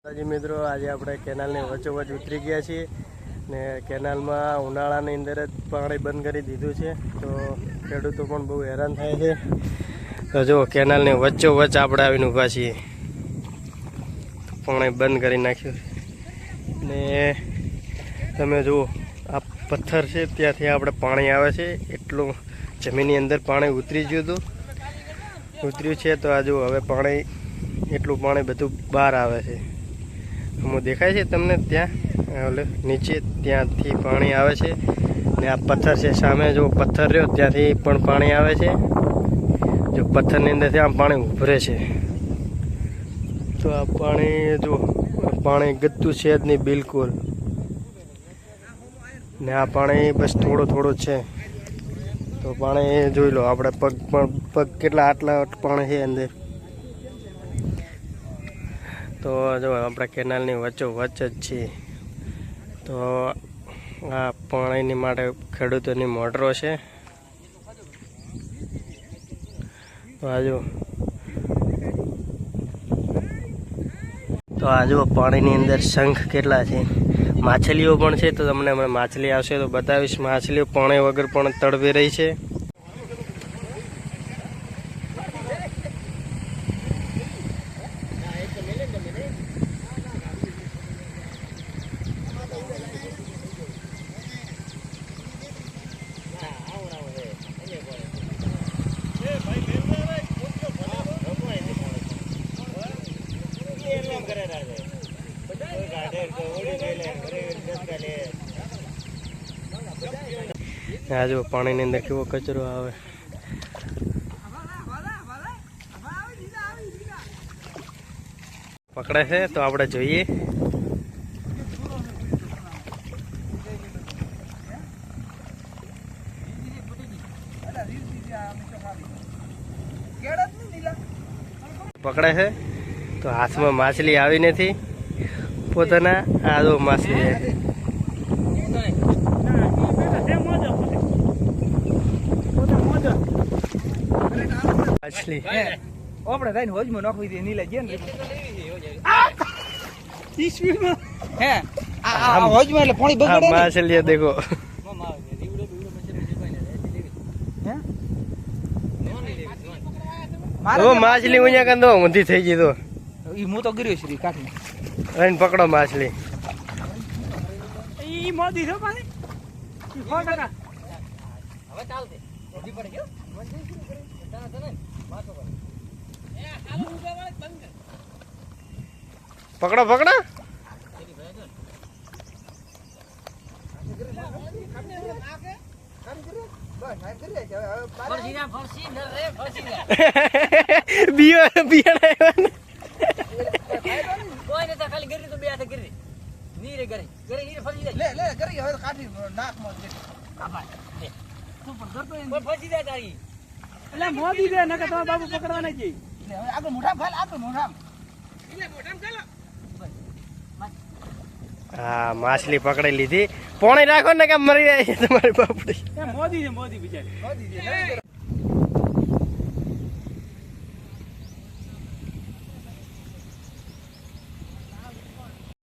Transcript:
जी मित्रों आज આપણે કેનાલની વચ્ચોવચ ઉતરી ગયા છીએ ને કેનાલમાં ઉનાળાની અંદર જ પાણી બંધ કરી દીધું છે તો ખેડૂતો પણ બહુ હેરાન થાય છે। તો જો કેનાલની વચ્ચોવચ આપણે આવીને ઊભા છીએ, પાણી બંધ કરી નાખ્યું ને તમે જુઓ આ પથ્થર છે ત્યાંથી આપણે પાણી આવે છે, એટલું જમીનની અંદર પાણી ઉતરી ગયું ઉતર્યું છે। તો આ જો હવે પાણી એટલું પાણી બધું બહાર આવે છે, હું દેખાય છે તમને ત્યાં નીચે ત્યાંથી પાણી આવે છે ને આ પથ્થર છે સામે જો પથ્થર રહ્યો ત્યાંથી પણ પાણી આવે છે, જો પથ્થરની અંદરથી આમ પાણી ઉભરે છે। તો આ પાણી જો પાણી ગતું છે જ નહીં બિલકુલ, ને આ પાણી બસ થોડું છે। તો પાણી જોઈ લો, આપણે પગ કેટલા આટલા પાણી છે અંદર। તો જો આપણે કેનાલની વચ્ચોવચ જ છીએ। તો આ પાણીની માટે ખેડૂતોની મોટરો છે। તો આ જો પાણીની અંદર શંખ કેટલા છે, માછલીઓ પણ છે। તો તમને હમણાં માછલી આવશે તો બતાવીશ, માછલીઓ પાણી વગર પણ તડવી રહી છે। આ જો પાણીની અંદર કેવો કચરો આવે, પકડે છે તો આપણે જોઈએ। પકડે છે તો હાથમાં માછલી આવી નથી પોતાના, આ જો માછલી માછલી આપણે થઈને હોજમાં નાખવી દે નીલે જે ને ઈ સ્પીડમાં હે આ હોજમાં એટલે પાણી બગડે ને માછલી દેખો હે માછલી ઉયા કંદો ઊંધી થઈ ગઈ તો ઈ મો તો ગર્યો શ્રી કાઠી રહીને પકડો માછલી ઈ મોદી છો પાણી 100% હવે ચાલ દે ઓડી પડી ગયો પકડો પકડો મોદી દે નકર તમારા બાબુ પકડવા નહીં જઈ આગળ મોઢામ ખાલ આગળ મોઢામ એટલે મોઢામ ચાલો। હા માછલી પકડી લીધી, પોણી રાખો ને કે મરી જાય તમારી બાપડી। મોદી છે મોદી બિચારી મોદી છે।